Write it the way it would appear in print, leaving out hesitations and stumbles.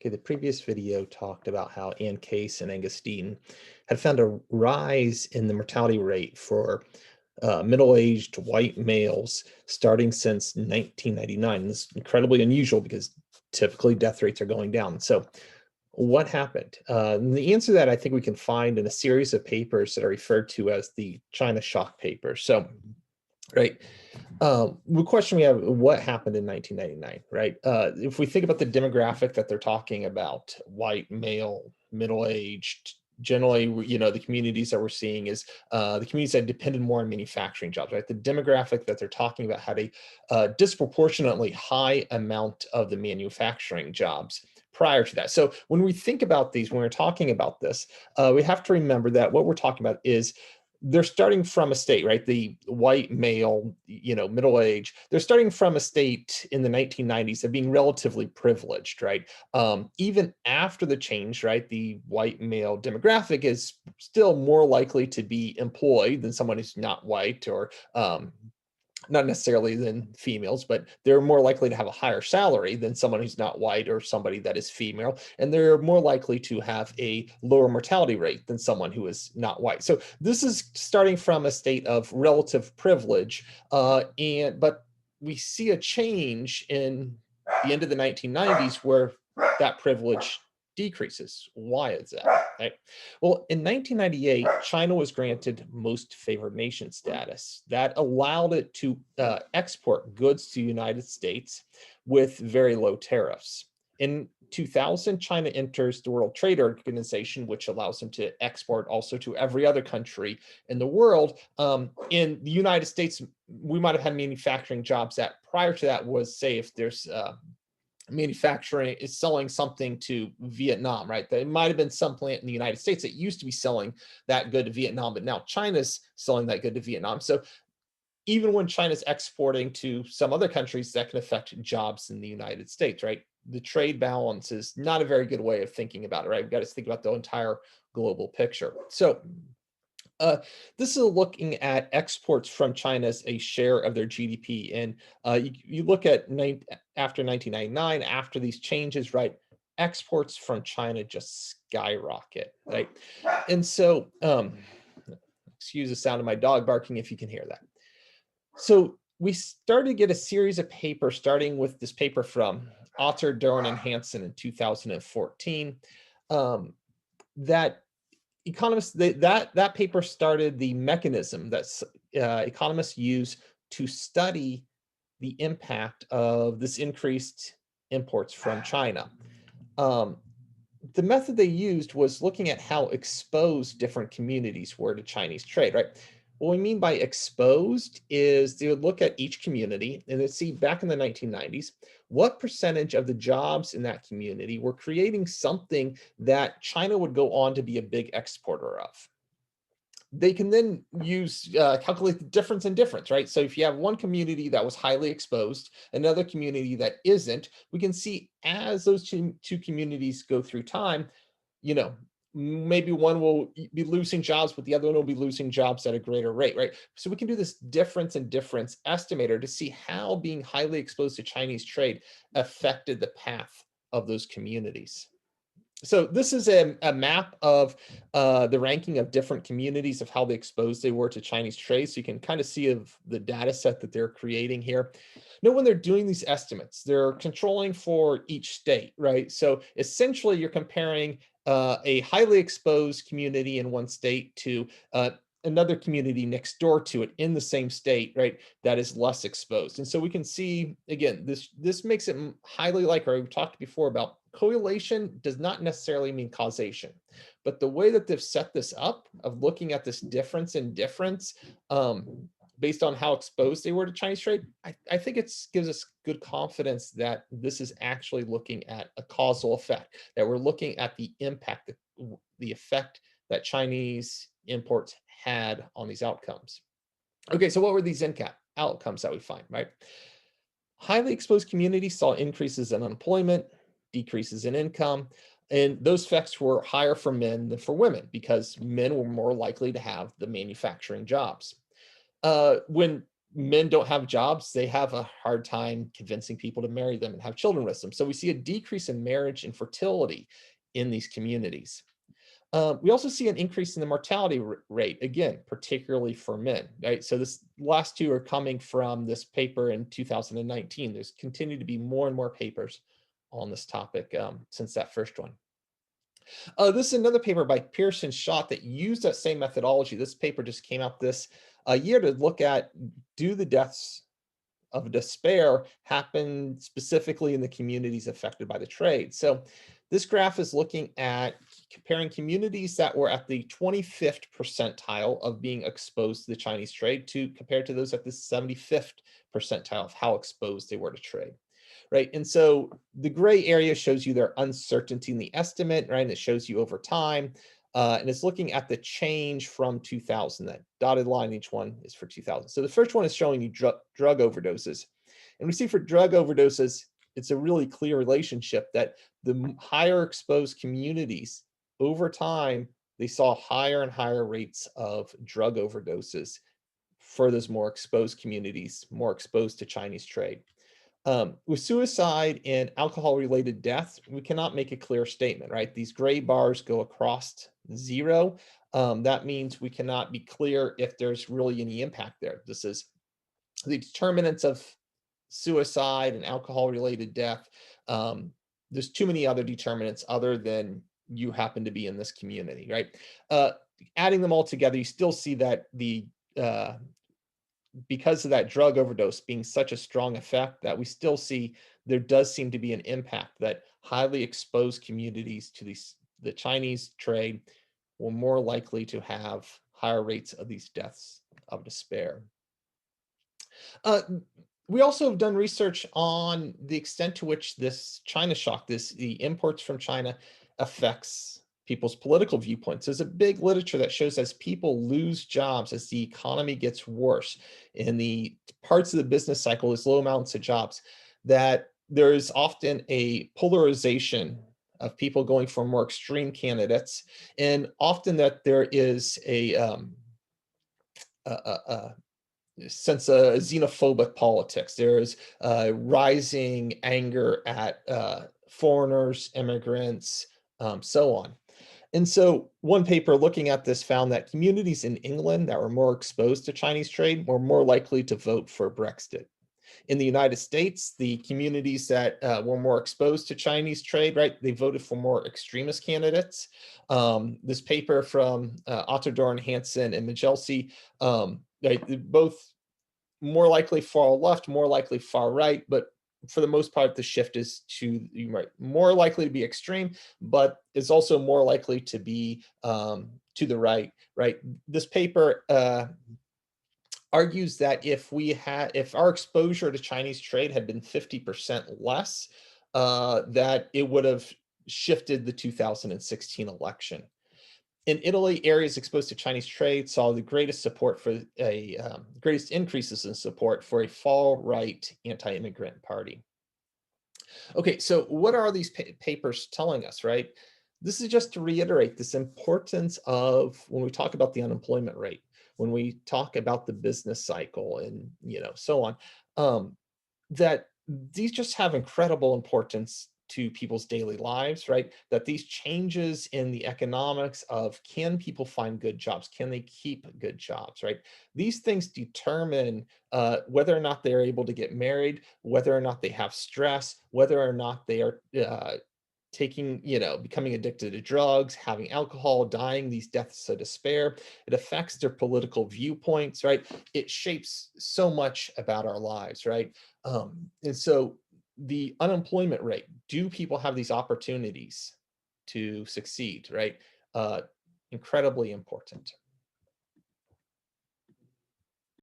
Okay, the previous video talked about how Ann Case and Angus Deaton had found a rise in the mortality rate for middle-aged white males starting since 1999. This is incredibly unusual because typically death rates are going down. So what happened? The answer to that I think we can find in a series of papers that are referred to as the China shock papers. So, right, the question we have, what happened in 1999, right? If we think about the demographic that they're talking about, white, male, middle-aged, generally, the communities that we're seeing is the communities that depended more on manufacturing jobs, right? The demographic that they're talking about had a disproportionately high amount of the manufacturing jobs prior to that. So when we think about these, when we're talking about this, we have to remember that what we're talking about is they're starting from a state, right? The white male, middle age, they're starting from a state in the 1990s of being relatively privileged, right? Even after the change, right, the white male demographic is still more likely to be employed than someone who's not white or not necessarily than females, but they're more likely to have a higher salary than someone who's not white or somebody that is female. And they're more likely to have a lower mortality rate than someone who is not white. So this is starting from a state of relative privilege. But we see a change in the end of the 1990s where that privilege decreases. Why is that? Right? Well, in 1998, China was granted most favored nation status. That allowed it to export goods to the United States with very low tariffs. In 2000, China enters the World Trade Organization, which allows them to export also to every other country in the world. In the United States, we might have had manufacturing jobs that prior to that was, say, if there's manufacturing is selling something to Vietnam, right? There might have been some plant in the United States that used to be selling that good to Vietnam, but now China's selling that good to Vietnam. So even when China's exporting to some other countries, that can affect jobs in the United States, right? The trade balance is not a very good way of thinking about it, right? We've got to think about the entire global picture. So uh, this is looking at exports from China as a share of their GDP. And you look at after 1999, after these changes, right? Exports from China just skyrocket, right? And so, excuse the sound of my dog barking if you can hear that. So we started to get a series of papers, starting with this paper from Otter, Derwin, and Hansen in 2014, um, that economists that paper started the mechanism that economists use to study the impact of this increased imports from China. Um, the method they used was looking at how exposed different communities were to Chinese trade, right? What we mean by exposed is they would look at each community and they'd see back in the 1990s, what percentage of the jobs in that community were creating something that China would go on to be a big exporter of. They can then use calculate the difference in difference, right? So if you have one community that was highly exposed, another community that isn't, we can see as those two communities go through time, you know, maybe one will be losing jobs, but the other one will be losing jobs at a greater rate, right? So we can do this difference in difference estimator to see how being highly exposed to Chinese trade affected the path of those communities. So this is a map of the ranking of different communities of how exposed they were to Chinese trade. So you can kind of see of the data set that they're creating here. Now, when they're doing these estimates, they're controlling for each state, right? So essentially, you're comparing a highly exposed community in one state to another community next door to it in the same state, right? That is less exposed. And so we can see again, this makes it highly likely. We've talked before about correlation does not necessarily mean causation, but the way that they've set this up of looking at this difference in difference based on how exposed they were to Chinese trade, I think it gives us good confidence that this is actually looking at a causal effect, that we're looking at the impact, the effect that Chinese imports had on these outcomes. Okay, so what were these outcomes that we find, right? Highly exposed communities saw increases in unemployment, decreases in income, and those effects were higher for men than for women because men were more likely to have the manufacturing jobs. When men don't have jobs, they have a hard time convincing people to marry them and have children with them. So we see a decrease in marriage and fertility in these communities. We also see an increase in the mortality rate, again, particularly for men, right? So this last two are coming from this paper in 2019. There's continued to be more and more papers on this topic since that first one. This is another paper by Pearson Schott that used that same methodology. This paper just came out this year to look at, do the deaths of despair happen specifically in the communities affected by the trade. So this graph is looking at comparing communities that were at the 25th percentile of being exposed to the Chinese trade to compared to those at the 75th percentile of how exposed they were to trade. Right. And so the gray area shows you their uncertainty in the estimate, right? And it shows you over time. And it's looking at the change from 2000. That dotted line, each one is for 2000. So the first one is showing you drug overdoses. And we see for drug overdoses, it's a really clear relationship that the higher exposed communities over time, they saw higher and higher rates of drug overdoses for those more exposed communities, more exposed to Chinese trade. With suicide and alcohol-related deaths, we cannot make a clear statement, right? These gray bars go across zero. That means we cannot be clear if there's really any impact there. This is the determinants of suicide and alcohol-related death. There's too many other determinants other than you happen to be in this community, right? Adding them all together, you still see that uh, because of that drug overdose being such a strong effect, that we still see there does seem to be an impact that highly exposed communities to the Chinese trade were more likely to have higher rates of these deaths of despair. Uh, we also have done research on the extent to which this China shock, the imports from China, affects people's political viewpoints. There's a big literature that shows as people lose jobs, as the economy gets worse, in the parts of the business cycle, there's low amounts of jobs, that there is often a polarization of people going for more extreme candidates, and often that there is a sense of xenophobic politics. There is rising anger at foreigners, immigrants, so on. And so one paper looking at this found that communities in England that were more exposed to Chinese trade were more likely to vote for Brexit. In the United States, the communities that were more exposed to Chinese trade, right, they voted for more extremist candidates. This paper from Otterdorn, Hansen, and Magelsi, both more likely far left, more likely far right, but for the most part, the shift is to right, more likely to be extreme, but it's also more likely to be to the right. Right. This paper argues that if our exposure to Chinese trade had been 50% less, that it would have shifted the 2016 election. In Italy, areas exposed to Chinese trade saw the greatest support for greatest increases in support for a far-right anti-immigrant party. Okay, so what are these papers telling us, right? This is just to reiterate this importance of when we talk about the unemployment rate, when we talk about the business cycle, and so on, that these just have incredible importance to people's daily lives, right? That these changes in the economics of, can people find good jobs? Can they keep good jobs, right? These things determine whether or not they're able to get married, whether or not they have stress, whether or not they are becoming addicted to drugs, having alcohol, dying, these deaths of despair. It affects their political viewpoints, right? It shapes so much about our lives, right? And so the unemployment rate, do people have these opportunities to succeed, right? Incredibly important.